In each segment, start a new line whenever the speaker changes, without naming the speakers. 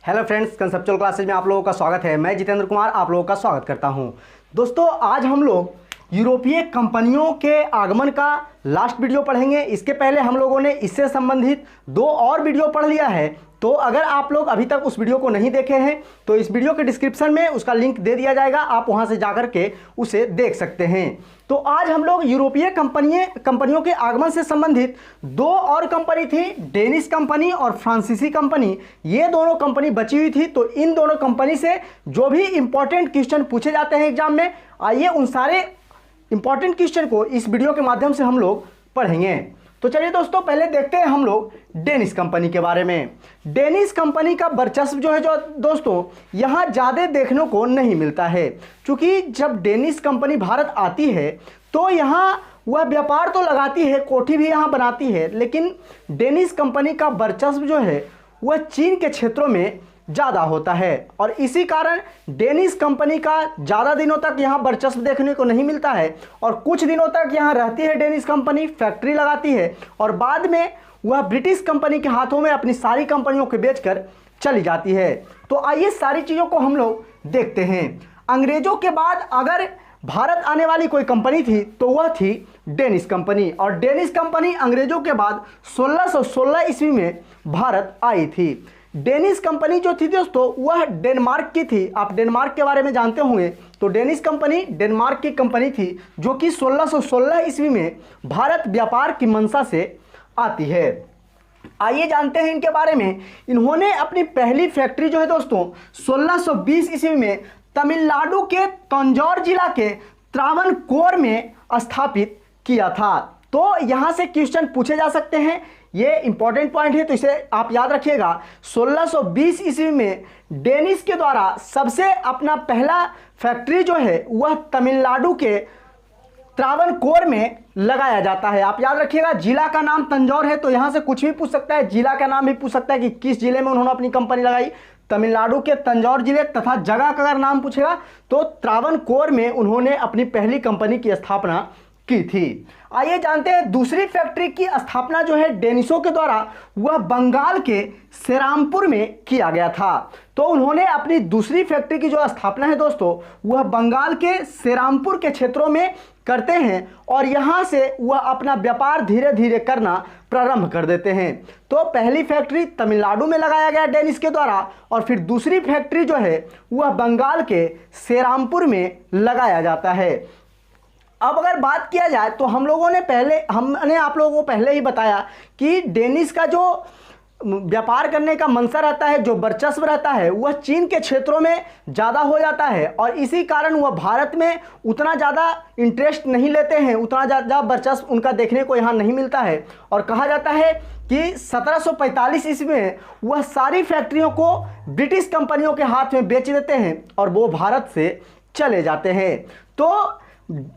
Hello friends, conceptual classes में आप लोगों का स्वागत है। मैं जितेंद्र कुमार आप लोगों का स्वागत करता हूं। दोस्तों, आज हम लोग यूरोपीय कंपनियों के आगमन का लास्ट वीडियो पढ़ेंगे। इसके पहले हम लोगों ने इससे संबंधित दो और वीडियो पढ़ लिया है। तो अगर आप लोग अभी तक उस वीडियो को नहीं देखे हैं तो इस वीडियो के डिस्क्रिप्शन में उसका लिंक दे दिया जाएगा, आप वहां से जाकर के उसे देख सकते हैं। तो आज हम लोग यूरोपीय कंपनियों के आगमन से संबंधित दो और कंपनी थी, डेनिश कंपनी और फ्रांसीसी कंपनी। ये दोनों कंपनी बची हुई थी। तो इन दोनों कंपनी से जो भी इंपॉर्टेंट क्वेश्चन पूछे जाते हैं एग्जाम में, आइए उन सारे इंपॉर्टेंट क्वेश्चन को इस वीडियो के माध्यम से हम लोग पढ़ेंगे। तो चलिए दोस्तों, पहले देखते हैं हम लोग डेनिश कंपनी के बारे में। डेनिश कंपनी का वर्चस्व जो है दोस्तों यहाँ ज़्यादा देखने को नहीं मिलता है, क्योंकि जब डेनिश कंपनी भारत आती है तो यहाँ वह व्यापार तो लगाती है, कोठी भी यहाँ बनाती है, लेकिन डेनिश कंपनी का वर्चस्व जो है वह चीन के क्षेत्रों में ज़्यादा होता है। और इसी कारण डेनिश कंपनी का ज़्यादा दिनों तक यहाँ वर्चस्व देखने को नहीं मिलता है और कुछ दिनों तक यहाँ रहती है डेनिश कंपनी, फैक्ट्री लगाती है और बाद में वह ब्रिटिश कंपनी के हाथों में अपनी सारी कंपनियों को बेचकर चली जाती है। तो आइए सारी चीज़ों को हम लोग देखते हैं। अंग्रेजों के बाद अगर भारत आने वाली कोई कंपनी थी तो वह थी डेनिश कंपनी, और डेनिश कंपनी अंग्रेजों के बाद 1616 ईस्वी में भारत आई थी। डेनिश कंपनी जो थी दोस्तों वह डेनमार्क की थी। आप डेनमार्क के बारे में जानते होंगे। तो डेनिश कंपनी डेनमार्क की कंपनी थी जो कि 1616 ईस्वी में भारत व्यापार की मंशा से आती है। आइए जानते हैं इनके बारे में। इन्होंने अपनी पहली फैक्ट्री जो है दोस्तों 1620 ईस्वी में तमिलनाडु के तंजौर जिला के त्रावणकोर में स्थापित किया था। तो यहाँ से क्वेश्चन पूछे जा सकते हैं, ये इंपॉर्टेंट पॉइंट है, तो इसे आप याद रखिएगा। 1620 ईस्वी में डेनिश के द्वारा सबसे अपना पहला फैक्ट्री जो है वह तमिलनाडु के त्रावणकोर में लगाया जाता है। आप याद रखिएगा, जिला का नाम तंजौर है, तो यहाँ से कुछ भी पूछ सकता है, जिला का नाम भी पूछ सकता है कि किस जिले में उन्होंने अपनी कंपनी लगाई। तमिलनाडु के तंजौर जिले तथा जगह का अगर नाम पूछेगा तो त्रावणकोर में उन्होंने अपनी पहली कंपनी की स्थापना की थी। आइए जानते हैं दूसरी फैक्ट्री की स्थापना जो है डेनिशों के द्वारा वह बंगाल के सेरामपुर में किया गया था। तो उन्होंने अपनी दूसरी फैक्ट्री की जो स्थापना है दोस्तों वह बंगाल के सेरामपुर के क्षेत्रों में करते हैं और यहाँ से वह अपना व्यापार धीरे धीरे करना प्रारंभ कर देते हैं। तो पहली फैक्ट्री तमिलनाडु में लगाया गया डेनिश के द्वारा और फिर दूसरी फैक्ट्री जो है वह बंगाल के सेरामपुर में लगाया जाता है। अब अगर बात किया जाए तो हमने आप लोगों को पहले ही बताया कि डेनिश का जो व्यापार करने का मंशा रहता है, जो वर्चस्व रहता है, वह चीन के क्षेत्रों में ज़्यादा हो जाता है और इसी कारण वह भारत में उतना ज़्यादा इंटरेस्ट नहीं लेते हैं, उतना ज़्यादा वर्चस्व उनका देखने को यहाँ नहीं मिलता है। और कहा जाता है कि 1745 ईस्वी में वह सारी फैक्ट्रियों को ब्रिटिश कंपनियों के हाथ में बेच देते हैं और वो भारत से चले जाते हैं। तो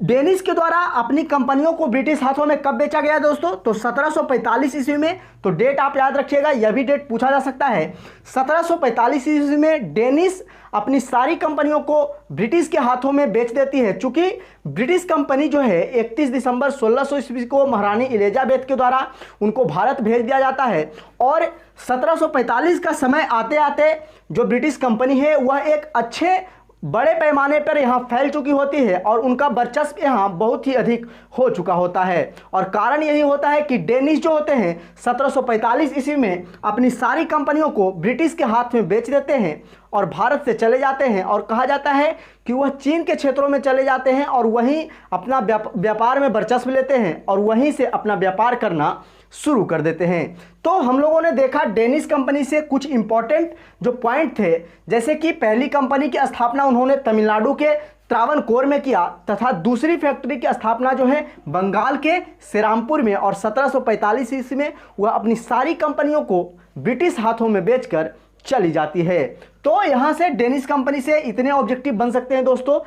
डेनिश के द्वारा अपनी कंपनियों को ब्रिटिश हाथों में कब बेचा गया दोस्तों? तो 1745 ईस्वी में। तो डेट आप याद रखिएगा, यह भी डेट पूछा जा सकता है। 1745 ईस्वी में डेनिश अपनी सारी कंपनियों को ब्रिटिश के हाथों में बेच देती है। चूंकि ब्रिटिश कंपनी जो है 31 दिसंबर 1600 ईस्वी को महारानी एलिजाबेथ के द्वारा उनको भारत भेज दिया जाता है और 1745 का समय आते आते जो ब्रिटिश कंपनी है वह एक अच्छे बड़े पैमाने पर यहाँ फैल चुकी होती है और उनका वर्चस्व यहाँ बहुत ही अधिक हो चुका होता है। और कारण यही होता है कि डेनिश जो होते हैं 1745 ईस्वी में अपनी सारी कंपनियों को ब्रिटिश के हाथ में बेच देते हैं और भारत से चले जाते हैं और कहा जाता है कि वह चीन के क्षेत्रों में चले जाते हैं और वहीं अपना व्यापार में वर्चस्व लेते हैं और वहीं से अपना व्यापार करना शुरू कर देते हैं। तो हम लोगों ने देखा डेनिश कंपनी से कुछ इंपॉर्टेंट जो पॉइंट थे, जैसे कि पहली कंपनी की स्थापना उन्होंने तमिलनाडु के त्रावणकोर में किया तथा दूसरी फैक्ट्री की स्थापना जो है बंगाल के सेरामपुर में और 1745 ईस्वी में वह अपनी सारी कंपनियों को ब्रिटिश हाथों में बेचकर चली जाती है। तो यहाँ से डेनिश कंपनी से इतने ऑब्जेक्टिव बन सकते हैं दोस्तों,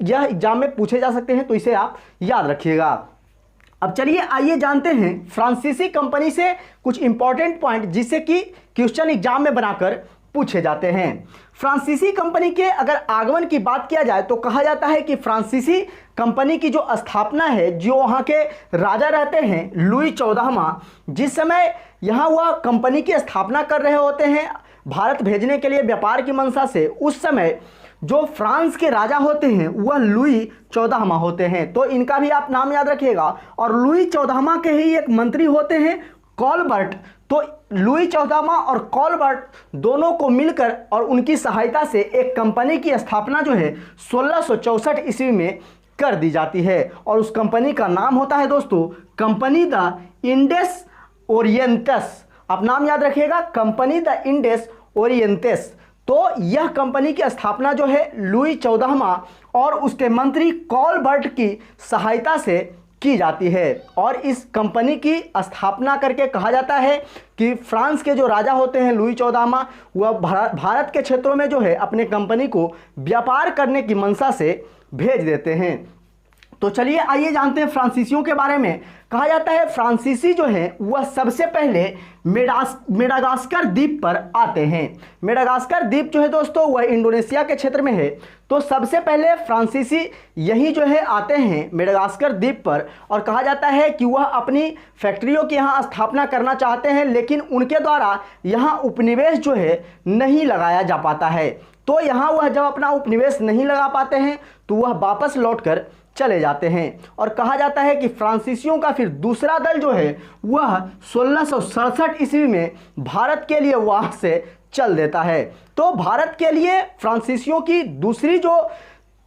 यह एग्जाम में पूछे जा सकते हैं, तो इसे आप याद रखिएगा। अब चलिए आइए जानते हैं फ्रांसीसी कंपनी से कुछ इंपॉर्टेंट पॉइंट जिससे कि क्वेश्चन एग्जाम में बनाकर पूछे जाते हैं। फ्रांसीसी कंपनी के अगर आगमन की बात किया जाए तो कहा जाता है कि फ्रांसीसी कंपनी की जो स्थापना है, जो वहाँ के राजा रहते हैं लुई 14वां, जिस समय यहाँ वह कंपनी की स्थापना कर रहे होते हैं भारत भेजने के लिए व्यापार की मंशा से उस समय जो फ्रांस के राजा होते हैं वह लुई 14वां होते हैं। तो इनका भी आप नाम याद रखिएगा। और लुई 14वां के ही एक मंत्री होते हैं कॉलबर्ट। तो लुई 14वां और कॉलबर्ट दोनों को मिलकर और उनकी सहायता से एक कंपनी की स्थापना जो है 1664 ईस्वी में कर दी जाती है। और उस कंपनी का नाम होता है दोस्तों कंपनी द इंडेस ओरिएंटस। आप नाम याद रखिएगा, कंपनी द इंडेस ओरिएंटस। तो यह कंपनी की स्थापना जो है लुई 14वां और उसके मंत्री कॉलबर्ट की सहायता से की जाती है। और इस कंपनी की स्थापना करके कहा जाता है कि फ्रांस के जो राजा होते हैं लुई 14वां वह भारत के क्षेत्रों में जो है अपने कंपनी को व्यापार करने की मंशा से भेज देते हैं। तो चलिए आइए जानते हैं फ्रांसीसियों के बारे में। कहा जाता है फ्रांसीसी जो है वह सबसे पहले मेडागास्कर द्वीप पर आते हैं। मेडागास्कर द्वीप जो है दोस्तों वह इंडोनेशिया के क्षेत्र में है। तो सबसे पहले फ्रांसीसी यही जो है आते हैं मेडागास्कर द्वीप पर। और कहा जाता है कि वह अपनी फैक्ट्रियों की यहाँ स्थापना करना चाहते हैं, लेकिन उनके द्वारा यहाँ उपनिवेश जो है नहीं लगाया जा पाता है। तो यहाँ वह जब अपना उपनिवेश नहीं लगा पाते हैं तो वह वापस लौटकर चले जाते हैं। और कहा जाता है कि फ्रांसीसियों का फिर दूसरा दल जो है वह 1667 ईस्वी में भारत के लिए वहां से चल देता है। तो भारत के लिए फ्रांसीसियों की दूसरी जो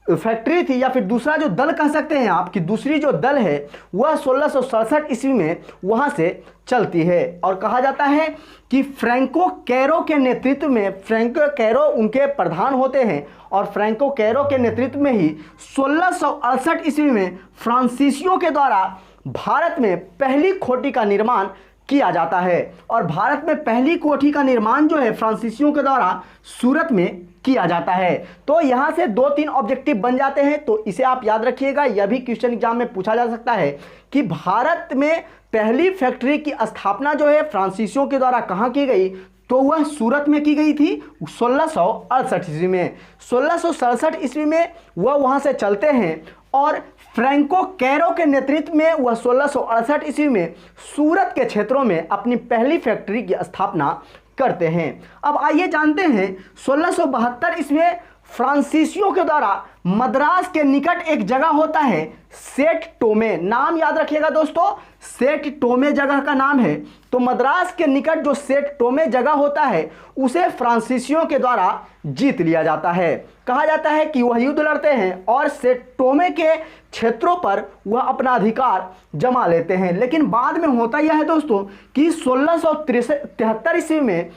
फैक्ट्री थी या फिर दूसरा जो दल कह सकते हैं आप कि दूसरी जो दल है वह 1667 ईस्वी में वहां से चलती है। और कहा जाता है कि फ्रैंको कैरो के नेतृत्व में, फ्रैंको कैरो उनके प्रधान होते हैं और फ्रैंको कैरो के नेतृत्व में ही 1668 ईस्वी में फ्रांसीसियों के द्वारा भारत में पहली कोठी का निर्माण किया जाता है। और भारत में पहली कोठी का निर्माण जो है फ्रांसीसियों के द्वारा सूरत में किया जाता है। तो यहां से 2-3 ऑब्जेक्टिव बन जाते हैं, तो इसे आप याद रखिएगा। यह भी क्वेश्चन एग्जाम में पूछा जा सकता है कि भारत में पहली फैक्ट्री की स्थापना जो है फ्रांसीसियों के द्वारा कहां की गई, तो वह सूरत में की गई थी 1668 ईस्वी में। 1667 ईस्वी में वह वहां से चलते हैं और फ्रैंको कैरो के नेतृत्व में वह 1668 ईस्वी में सूरत के क्षेत्रों में अपनी पहली फैक्ट्री की स्थापना करते हैं। अब आइए जानते हैं 1672 ईस्वी में फ्रांसीसियों के द्वारा मद्रास के निकट एक जगह होता है सेट टोमे। नाम याद रखिएगा दोस्तों, सेट टोमे जगह का नाम है। तो मद्रास के निकट जो सेट टोमे जगह होता है उसे फ्रांसीसियों के द्वारा जीत लिया जाता है। कहा जाता है कि वह युद्ध लड़ते हैं और सेट टोमे के क्षेत्रों पर वह अपना अधिकार जमा लेते हैं। लेकिन बाद में होता यह है दोस्तों कि 1673 ईस्वी में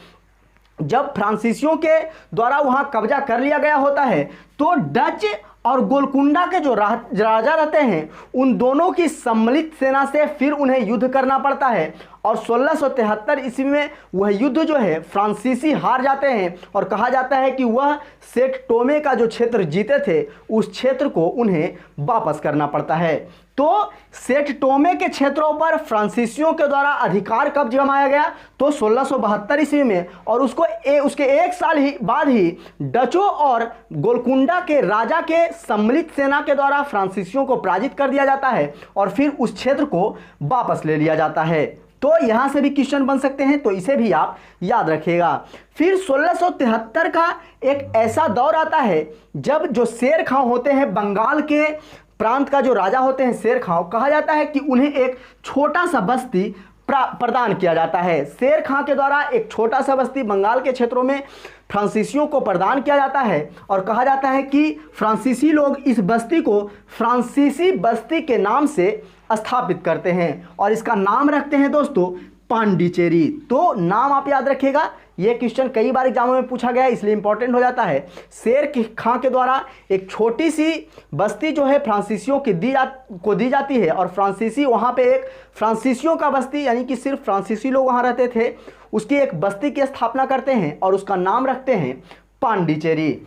जब फ्रांसीसियों के द्वारा वहां कब्जा कर लिया गया होता है तो डच और गोलकुंडा के जो राजा रहते हैं उन दोनों की सम्मिलित सेना से फिर उन्हें युद्ध करना पड़ता है। और 1673 ईस्वी में वह युद्ध जो है फ्रांसीसी हार जाते हैं। और कहा जाता है कि वह सेट टोमे का जो क्षेत्र जीते थे उस क्षेत्र को उन्हें वापस करना पड़ता है। तो सेट टोमे के क्षेत्रों पर फ्रांसीसियों के द्वारा अधिकार कब जमाया गया, तो 1672 ईस्वी में। और उसके एक साल ही बाद ही डचों और गोलकुंडा के राजा के सम्मिलित सेना के द्वारा फ्रांसीसियों को पराजित कर दिया जाता है और फिर उस क्षेत्र को वापस ले लिया जाता है। तो यहां से भी क्वेश्चन बन सकते हैं, तो इसे भी आप याद रखिएगा। फिर 1673 का एक ऐसा दौर आता है जब जो शेर खां होते हैं बंगाल के प्रांत का जो राजा होते हैं शेर खां, कहा जाता है कि उन्हें एक छोटा सा बस्ती प्रदान किया जाता है। शेर खां के द्वारा एक छोटा सा बस्ती बंगाल के क्षेत्रों में फ्रांसीसियों को प्रदान किया जाता है। और कहा जाता है कि फ्रांसीसी लोग इस बस्ती को फ्रांसीसी बस्ती के नाम से स्थापित करते हैं और इसका नाम रखते हैं दोस्तों पांडिचेरी। तो नाम आप याद रखिएगा, ये क्वेश्चन कई बार एग्जामों में पूछा गया है इसलिए इंपॉर्टेंट हो जाता है। शेर खां के द्वारा एक छोटी सी बस्ती जो है फ्रांसीसियों को दी जाती है और फ्रांसीसी वहाँ पे एक फ्रांसीसियों का बस्ती यानी कि सिर्फ फ्रांसीसी लोग वहाँ रहते थे उसकी एक बस्ती की स्थापना करते हैं और उसका नाम रखते हैं पांडिचेरी।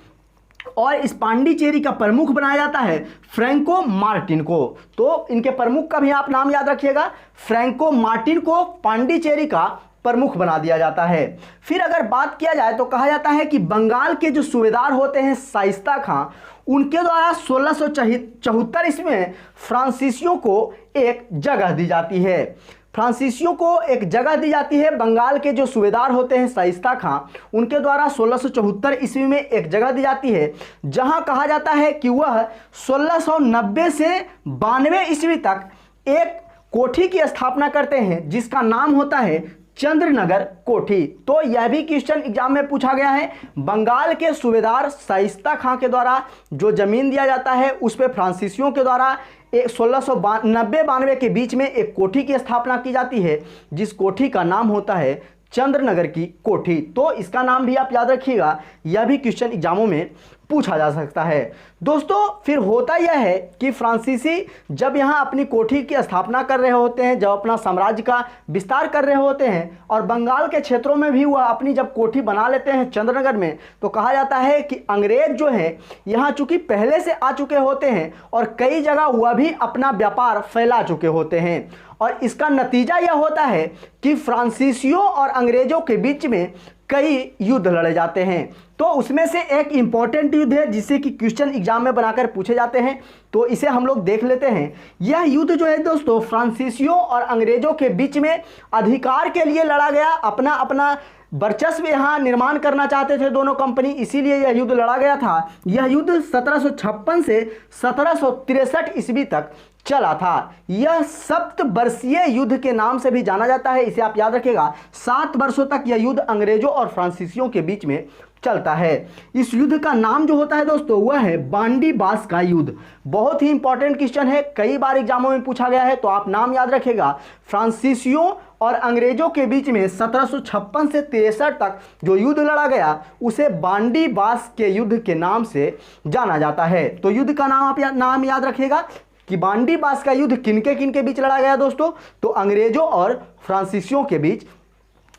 और इस पांडिचेरी का प्रमुख बनाया जाता है फ्रैंको मार्टिन को। तो इनके प्रमुख का भी आप नाम याद रखिएगा, फ्रैंको मार्टिन को पांडिचेरी का प्रमुख बना दिया जाता है। फिर अगर बात किया जाए तो कहा जाता है कि बंगाल के जो सूबेदार होते हैं शाइस्ता खां, उनके द्वारा 1674 ईस्वी में फ्रांसीसियों को एक जगह दी जाती है। फ्रांसीसियों को एक जगह दी जाती है। बंगाल के जो सूबेदार होते हैं शाइस्ता खां, उनके द्वारा 1674 ईस्वी में एक जगह दी जाती है, जहां कहा जाता है कि वह 1690 से 92 ईस्वी तक एक कोठी की स्थापना करते हैं, जिसका नाम होता है चंद्रनगर कोठी। तो यह भी क्वेश्चन एग्जाम में पूछा गया है। बंगाल के सूबेदार शाइस्ता खां के द्वारा जो जमीन दिया जाता है, उस पर फ्रांसीसियों के द्वारा 1690-92 के बीच में एक कोठी की स्थापना की जाती है, जिस कोठी का नाम होता है चंद्रनगर की कोठी। तो इसका नाम भी आप याद रखिएगा, यह भी क्वेश्चन एग्जामों में पूछा जा सकता है। दोस्तों फिर होता यह है कि फ्रांसीसी जब यहाँ अपनी कोठी की स्थापना कर रहे होते हैं, जब अपना साम्राज्य का विस्तार कर रहे होते हैं और बंगाल के क्षेत्रों में भी वह अपनी जब कोठी बना लेते हैं चंद्रनगर में, तो कहा जाता है कि अंग्रेज जो हैं यहाँ चूंकि पहले से आ चुके होते हैं और कई जगह वह भी अपना व्यापार फैला चुके होते हैं, और इसका नतीजा यह होता है कि फ्रांसीसियों और अंग्रेजों के बीच में कई युद्ध लड़े जाते हैं। तो उसमें से एक इंपॉर्टेंट युद्ध है जिसे कि क्वेश्चन एग्जाम में बनाकर पूछे जाते हैं, तो इसे हम लोग देख लेते हैं। यह युद्ध जो है दोस्तों फ्रांसीसियों और अंग्रेजों के बीच में अधिकार के लिए लड़ा गया। अपना अपना वर्चस्व यहाँ निर्माण करना चाहते थे दोनों कंपनी, इसीलिए यह युद्ध लड़ा गया था। यह युद्ध 1756 से 1763 ईस्वी तक चला था। यह सप्तवर्षीय युद्ध के नाम से भी जाना जाता है, इसे आप याद रखिएगा। 7 वर्षों तक यह युद्ध अंग्रेजों और फ्रांसीसियों के बीच में चलता है। इस युद्ध का नाम जो होता है दोस्तों वह है बांडी बास का युद्ध। बहुत ही इंपॉर्टेंट क्वेश्चन है, कई बार एग्जामों में पूछा गया है, तो आप नाम याद रखिएगा। फ्रांसीसियों और अंग्रेजों के बीच में 1756 से 63 तक जो युद्ध लड़ा गया, उसे बांडी बास के युद्ध के नाम से जाना जाता है। तो युद्ध का नाम आप नाम याद रखिएगा कि बांडी बास का युद्ध किनके बीच लड़ा गया दोस्तों, तो अंग्रेजों और फ्रांसीसियों के बीच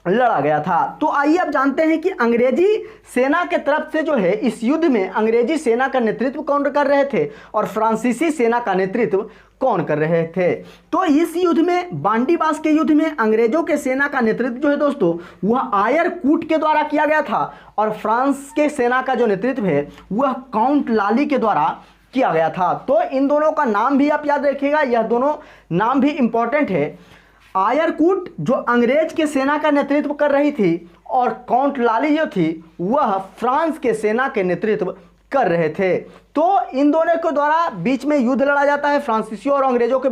लड़ा गया था। तो आइए अब जानते हैं कि अंग्रेजी सेना के तरफ से जो है इस युद्ध में अंग्रेजी सेना का नेतृत्व कौन कर रहे थे और फ्रांसीसी सेना का नेतृत्व कौन कर रहे थे। तो इस युद्ध में, बांडी बास के युद्ध में, अंग्रेजों के सेना का नेतृत्व जो है दोस्तों वह आयर कूट के द्वारा किया गया था, और फ्रांस के सेना का जो नेतृत्व है वह काउंट लाली के द्वारा किया गया था। तो इन दोनों का नाम भी आप याद रखिएगा, यह दोनों नाम भी इंपॉर्टेंट है। आयरकूट जो अंग्रेज के सेना का नेतृत्व कर रही थी, और काउंट लाली जो थी वह फ्रांस के सेना के नेतृत्व कर रहे थे। तो इन दोनों के द्वारा बीच में युद्ध लड़ा जाता है फ्रांसीसियों और अंग्रेजों के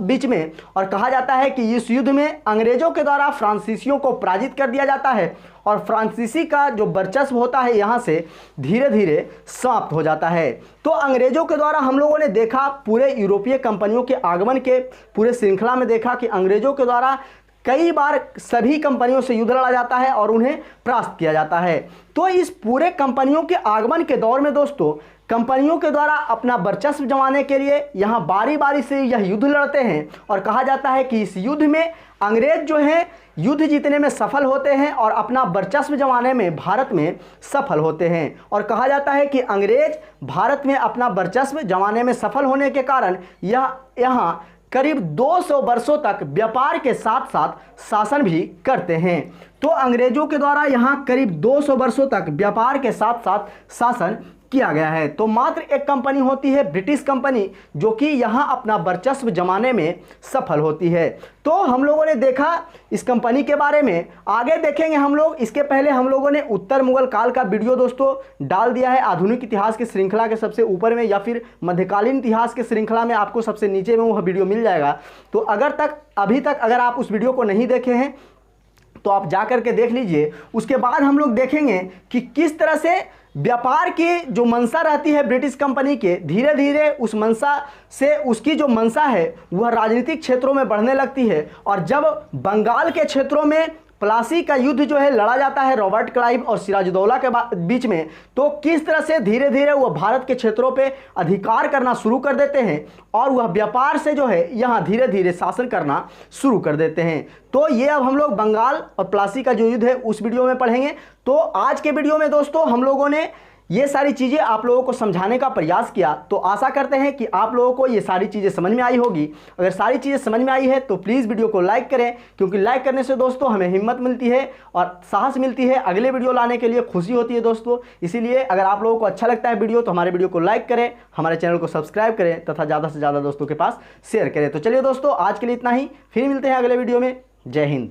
बीच में, और कहा जाता है कि इस युद्ध में अंग्रेजों के द्वारा फ्रांसीसियों को पराजित कर दिया जाता है, और फ्रांसीसी का जो वर्चस्व होता है यहाँ से धीरे धीरे समाप्त हो जाता है। तो अंग्रेजों के द्वारा हम लोगों ने देखा, पूरे यूरोपीय कंपनियों के आगमन के पूरे श्रृंखला में देखा कि अंग्रेजों के द्वारा कई बार सभी कंपनियों से युद्ध लड़ा जाता है और उन्हें परास्त किया जाता है। तो इस पूरे कंपनियों के आगमन के दौर में दोस्तों कंपनियों के द्वारा अपना वर्चस्व जमाने के लिए यहाँ बारी बारी से यह युद्ध लड़ते हैं, और कहा जाता है कि इस युद्ध में अंग्रेज जो हैं युद्ध जीतने में सफल होते हैं और अपना वर्चस्व जमाने में भारत में सफल होते हैं। और कहा जाता है कि अंग्रेज भारत में अपना वर्चस्व जमाने में सफल होने के कारण यहाँ करीब 200 वर्षों तक व्यापार के साथ साथ शासन भी करते हैं। तो अंग्रेजों के द्वारा यहाँ करीब 200 वर्षों तक व्यापार के साथ साथ शासन किया गया है। तो मात्र एक कंपनी होती है ब्रिटिश कंपनी, जो कि यहाँ अपना वर्चस्व जमाने में सफल होती है। तो हम लोगों ने देखा इस कंपनी के बारे में, आगे देखेंगे हम लोग। इसके पहले हम लोगों ने उत्तर मुगल काल का वीडियो दोस्तों डाल दिया है, आधुनिक इतिहास की श्रृंखला के सबसे ऊपर में, या फिर मध्यकालीन इतिहास की श्रृंखला में आपको सबसे नीचे में वह वीडियो मिल जाएगा। तो अभी तक अगर आप उस वीडियो को नहीं देखे हैं तो आप जा करके देख लीजिए। उसके बाद हम लोग देखेंगे कि किस तरह से व्यापार की जो मंशा रहती है ब्रिटिश कंपनी के, धीरे धीरे उस मंशा से उसकी जो मंशा है वह राजनीतिक क्षेत्रों में बढ़ने लगती है। और जब बंगाल के क्षेत्रों में प्लासी का युद्ध जो है लड़ा जाता है रॉबर्ट क्लाइव और सिराजुद्दौला के बीच में, तो किस तरह से धीरे धीरे वह भारत के क्षेत्रों पे अधिकार करना शुरू कर देते हैं और वह व्यापार से जो है यहाँ धीरे धीरे शासन करना शुरू कर देते हैं। तो ये अब हम लोग बंगाल और प्लासी का जो युद्ध है उस वीडियो में पढ़ेंगे। तो आज के वीडियो में दोस्तों हम लोगों ने ये सारी चीज़ें आप लोगों को समझाने का प्रयास किया। तो आशा करते हैं कि आप लोगों को ये सारी चीज़ें समझ में आई होगी। अगर सारी चीज़ें समझ में आई है तो प्लीज़ वीडियो को लाइक करें, क्योंकि लाइक करने से दोस्तों हमें हिम्मत मिलती है और साहस मिलती है, अगले वीडियो लाने के लिए खुशी होती है दोस्तों। इसीलिए अगर आप लोगों को अच्छा लगता है वीडियो तो हमारे वीडियो को लाइक करें, हमारे चैनल को सब्सक्राइब करें तथा ज़्यादा से ज़्यादा दोस्तों के पास शेयर करें। तो चलिए दोस्तों, आज के लिए इतना ही, फिर मिलते हैं अगले वीडियो में। जय हिंद।